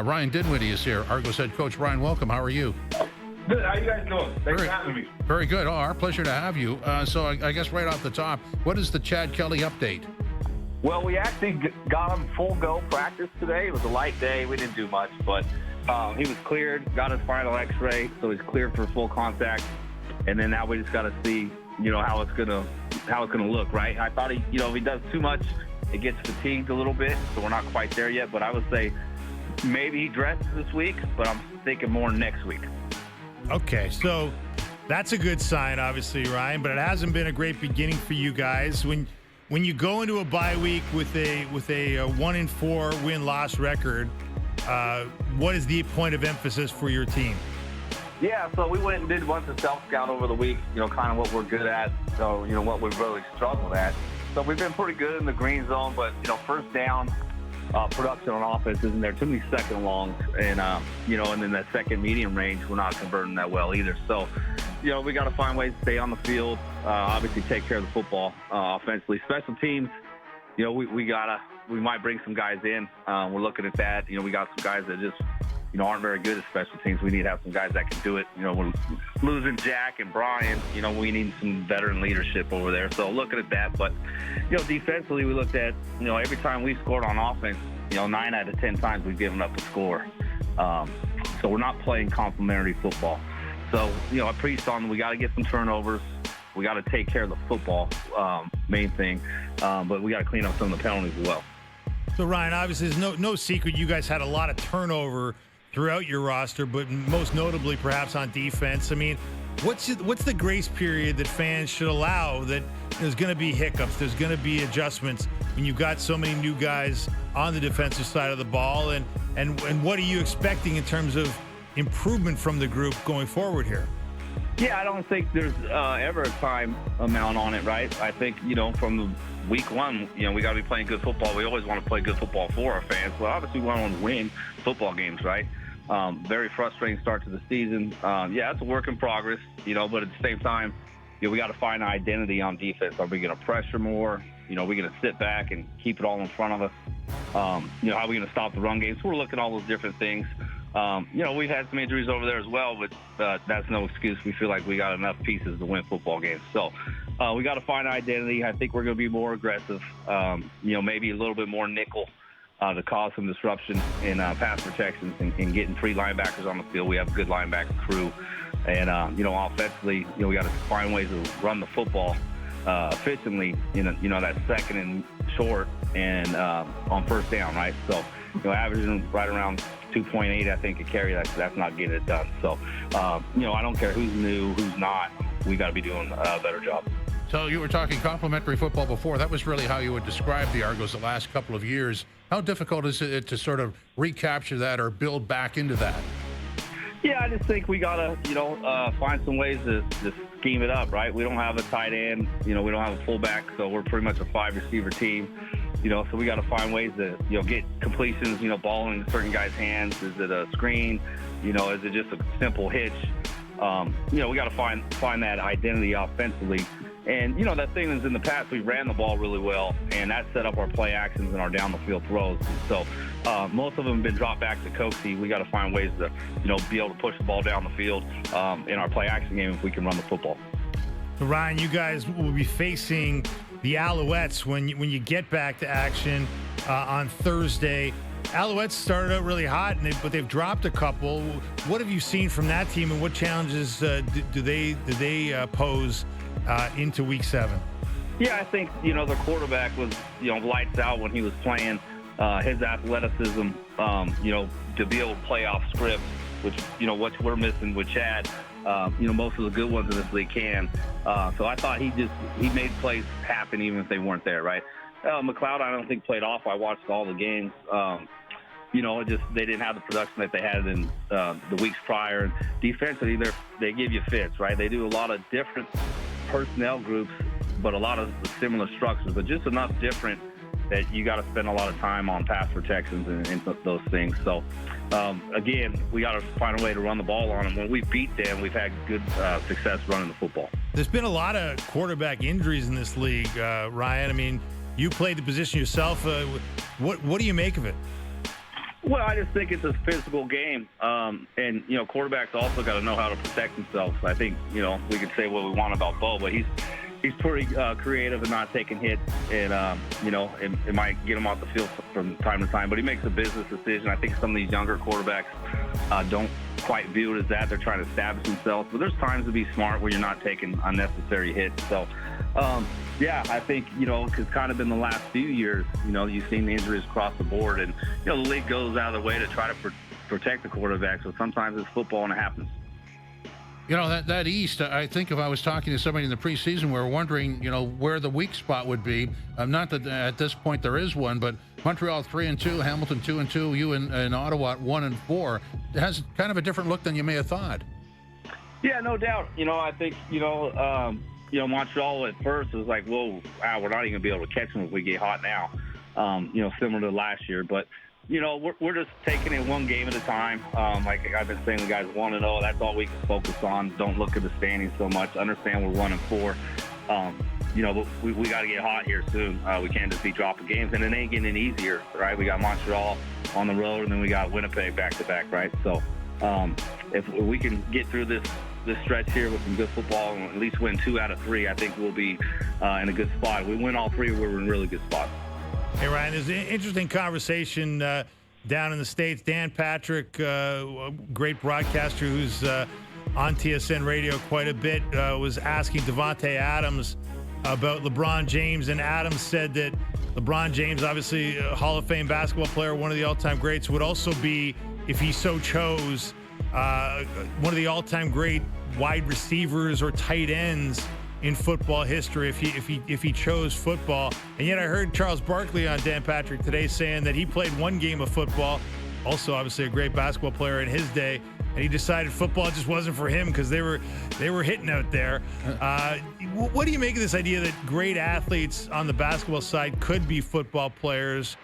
Ryan Dinwiddie is here, Argos head coach. Ryan, welcome. How are you? Good. How you guys doing? Thanks for having me. Very good. Oh, our pleasure to have you. So I guess right off the top, what is the Chad Kelly update? Well, we actually got him full go practice today. It was a light day. We didn't do much, but he was cleared, got his final X-ray, so he's cleared for full contact. And then now we just got to see, how it's gonna look, right? I thought if he does too much, it gets fatigued a little bit, so we're not quite there yet. But I would say maybe he dresses this week, but I'm thinking more next week. Okay, so that's a good sign, obviously, Ryan. But it hasn't been a great beginning for you guys. When you go into a bye week with a 1-4 win-loss record, what is the point of emphasis for your team? Yeah, so we went and did a bunch of self-scout over the week, kind of what we're good at, so, what we've really struggled at. So we've been pretty good in the green zone, but, first down production on offense isn't there. Too many second longs, and, and then that second medium range, we're not converting that well either. So, we got to find ways to stay on the field, obviously take care of the football offensively. Special teams, we might bring some guys in. We're looking at that. We got some guys that just, aren't very good at special teams. We need to have some guys that can do it. We're losing Jack and Brian. We need some veteran leadership over there. So looking at that. But, defensively, we looked at, every time we scored on offense, 9 out of 10 times we've given up a score. So we're not playing complimentary football. So, I preached on we got to get some turnovers. We got to take care of the football, main thing. But we got to clean up some of the penalties as well. So, Ryan, obviously, there's no secret you guys had a lot of turnover throughout your roster, but most notably perhaps on defense. I mean, what's the grace period that fans should allow that there's going to be hiccups, there's going to be adjustments when you've got so many new guys on the defensive side of the ball? And what are you expecting in terms of improvement from the group going forward here? Yeah, I don't think there's ever a time amount on it, right? I think, from week one, we got to be playing good football. We always want to play good football for our fans, but obviously we want to win football games, right? Very frustrating start to the season. Yeah, it's a work in progress, but at the same time, we got to find an identity on defense. Are we going to pressure more? Are we going to sit back and keep it all in front of us? How are we going to stop the run game? So we're looking at all those different things. We've had some injuries over there as well, but that's no excuse. We feel like we got enough pieces to win football games. So we got to find an identity. I think we're going to be more aggressive, maybe a little bit more nickel to cause some disruption in pass protections and getting 3 linebackers on the field. We have a good linebacker crew. And, offensively, we got to find ways to run the football efficiently, that second and short and on first down, right? So, averaging right around 2.8, I think, a carry, that's not getting it done. So, I don't care who's new, who's not. We got to be doing a better job. So you were talking complimentary football before. That was really how you would describe the Argos the last couple of years. How difficult is it to sort of recapture that or build back into that? Yeah, I just think we got to, find some ways to scheme it up, right? We don't have a tight end. We don't have a fullback, so we're pretty much a 5-receiver team. So we got to find ways to, get completions, ball in certain guys' hands. Is it a screen? Is it just a simple hitch? We got to find that identity offensively. And, that thing is in the past, we ran the ball really well, and that set up our play actions and our down-the-field throws. So most of them have been dropped back to Coxie. We got to find ways to, be able to push the ball down the field in our play action game if we can run the football. So, Ryan, you guys will be facing the Alouettes when you get back to action on Thursday. Alouettes started out really hot, but they've dropped a couple. What have you seen from that team, and what challenges do they pose into Week 7? Yeah, I think, the quarterback was, lights out when he was playing. His athleticism, to be able to play off script, which, what we're missing with Chad, most of the good ones in this league can. So I thought he made plays happen even if they weren't there, right? McLeod, I don't think played off. I watched all the games. They didn't have the production that they had in the weeks prior. And defensively, they give you fits, right? They do a lot of different personnel groups, but a lot of similar structures, but just enough different that you got to spend a lot of time on pass protections and those things. So, again, we got to find a way to run the ball on them. When we beat them, we've had good success running the football. There's been a lot of quarterback injuries in this league, Ryan. I mean, you played the position yourself. What do you make of it? Well, I just think it's a physical game, and quarterbacks also got to know how to protect themselves. I think we could say what we want about Bo, but he's pretty creative and not taking hits, and it might get him off the field from time to time. But he makes a business decision. I think some of these younger quarterbacks don't quite view it as that. They're trying to establish themselves, but there's times to be smart where you're not taking unnecessary hits. So. Yeah, I think, it's kind of in the last few years, you've seen the injuries across the board, and, the league goes out of the way to try to protect the quarterback. So sometimes it's football and it happens. That East, I think if I was talking to somebody in the preseason, we were wondering, where the weak spot would be. Not that at this point there is one, but Montreal 3-2, Hamilton 2-2, you and Ottawa 1-4. It has kind of a different look than you may have thought. Yeah, no doubt. I think, Montreal at first was like, whoa, wow, we're not even going to be able to catch them if we get hot now, similar to last year. But, we're just taking it one game at a time. Like I've been saying, the guys 1-0, that's all we can focus on. Don't look at the standings so much. Understand we're 1-4. But we got to get hot here soon. We can't just be dropping games. And it ain't getting any easier, right? We got Montreal on the road, and then we got Winnipeg back-to-back, right? So if we can get through this stretch here with some good football and at least win 2 out of 3, I think we'll be in a good spot. If we win all 3, we're in a really good spot. Hey, Ryan, there's an interesting conversation down in the States. Dan Patrick, a great broadcaster who's on TSN radio quite a bit, was asking Davante Adams about LeBron James, and Adams said that LeBron James, obviously a Hall of Fame basketball player, one of the all-time greats, would also be, if he so chose, one of the all-time great wide receivers or tight ends in football history if he chose football. And yet I heard Charles Barkley on Dan Patrick today saying that he played one game of football, also obviously a great basketball player in his day, and he decided football just wasn't for him because they were hitting out there. What do you make of this idea that great athletes on the basketball side could be football players,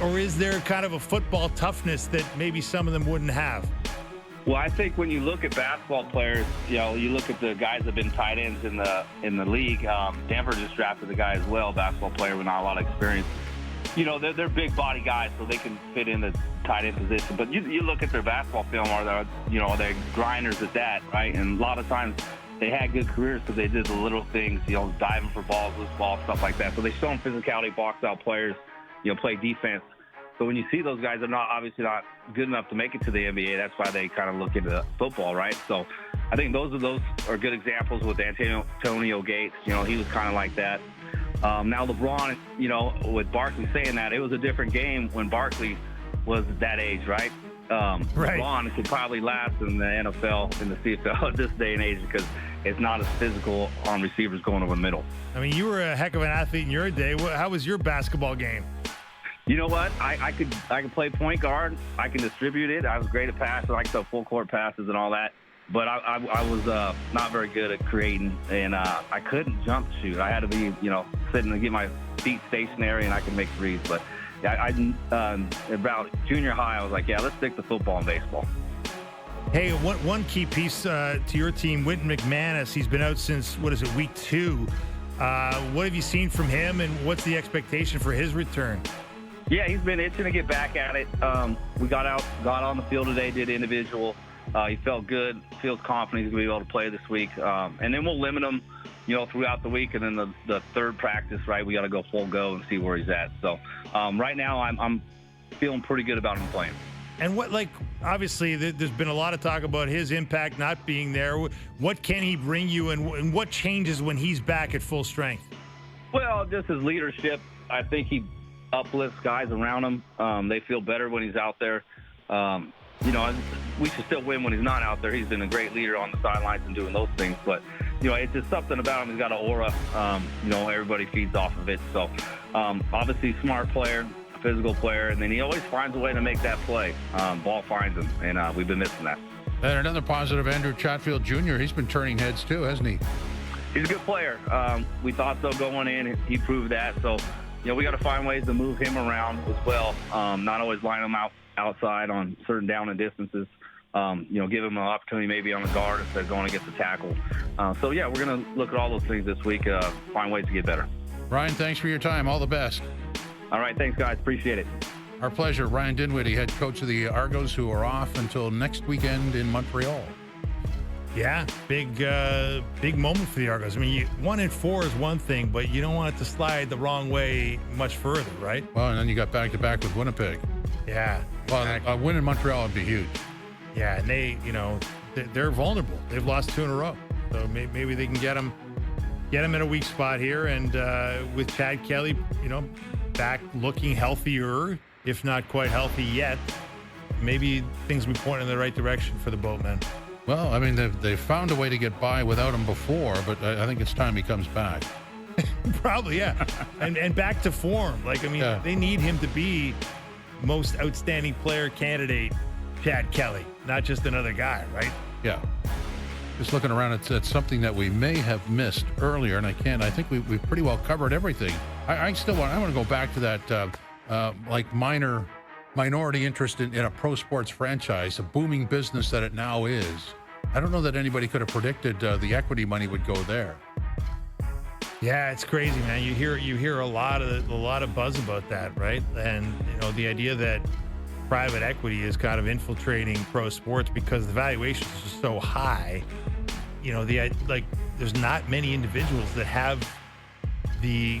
or is there kind of a football toughness that maybe some of them wouldn't have? Well, I think when you look at basketball players, you look at the guys that have been tight ends in the league. Denver just drafted a guy as well, basketball player with not a lot of experience. They're big body guys, so they can fit in the tight end position. But you look at their basketball film, or they're grinders at that, right? And a lot of times they had good careers because they did the little things, diving for balls, loose balls, stuff like that. So they show them physicality, box out players, play defense. But when you see those guys are obviously not good enough to make it to the NBA, that's why they kind of look into football, right? So I think those are good examples with Antonio Gates. He was kind of like that. Now LeBron, with Barkley saying that, it was a different game when Barkley was that age, right? Right. LeBron could probably last in the NFL, in the CFL at this day and age because it's not as physical on receivers going over the middle. I mean, you were a heck of an athlete in your day. How was your basketball game? You know what? I could play point guard. I can distribute it. I was great at passing, like the full court passes and all that. But I was not very good at creating, and I couldn't jump shoot. I had to be, sitting and get my feet stationary, and I could make threes. But about junior high, I was like, yeah, let's stick to football and baseball. Hey, one key piece to your team, Wynton McManus. He's been out since, week 2. What have you seen from him, and what's the expectation for his return? Yeah, he's been itching to get back at it. We got on the field today, did individual. He felt good, feels confident he's going to be able to play this week. And then we'll limit him, throughout the week. And then the third practice, right, we got to go full go and see where he's at. So right now I'm feeling pretty good about him playing. And obviously there's been a lot of talk about his impact not being there. What can he bring you, and what changes when he's back at full strength? Well, just his leadership. I think he uplifts guys around him. They feel better when he's out there. We should still win when he's not out there. He's been a great leader on the sidelines and doing those things. But, it's just something about him. He's got an aura. Everybody feeds off of it. So, obviously, smart player, physical player, and then he always finds a way to make that play. Ball finds him, and we've been missing that. And another positive, Andrew Chatfield Jr., he's been turning heads too, hasn't he? He's a good player. We thought so going in. He proved that. So, we got to find ways to move him around as well, not always line him outside on certain down and distances. Give him an opportunity maybe on the guard instead of going against the tackle. We're going to look at all those things this week, find ways to get better. Ryan, thanks for your time. All the best. All right, thanks, guys. Appreciate it. Our pleasure. Ryan Dinwiddie, head coach of the Argos, who are off until next weekend in Montreal. Yeah, big moment for the Argos. I mean, 1-4 is one thing, but you don't want it to slide the wrong way much further, right? Well, and then you got back-to-back with Winnipeg. Yeah. Well, exactly. a win in Montreal would be huge. Yeah, and they're vulnerable. They've lost 2 in a row, so maybe they can get them in a weak spot here. And with Chad Kelly, back looking healthier, if not quite healthy yet, maybe things will be pointing in the right direction for the Boatmen. Well, I mean, they've found a way to get by without him before, but I think it's time he comes back. Probably, yeah, and back to form. They need him to be most outstanding player candidate, Chad Kelly, not just another guy, right? Yeah. Just looking around, it's something that we may have missed earlier, and I think we've pretty well covered everything. I want to go back to that minority interest in a pro sports franchise, a booming business that it now is. I don't know that anybody could have predicted the equity money would go there. Yeah, it's crazy, man. You hear a lot of buzz about that, right? And the idea that private equity is kind of infiltrating pro sports because the valuations are so high. There's not many individuals that have the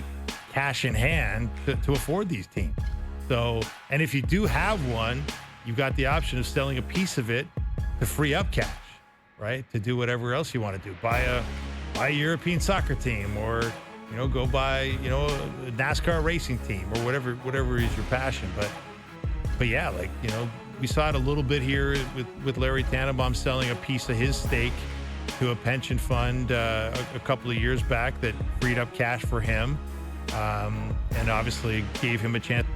cash in hand to afford these teams. So, and if you do have one, you've got the option of selling a piece of it to free up cash, right? To do whatever else you want to do. Buy a European soccer team, or go buy a NASCAR racing team, or whatever is your passion. But yeah, we saw it a little bit here with Larry Tannenbaum selling a piece of his stake to a pension fund a couple of years back that freed up cash for him, and obviously gave him a chance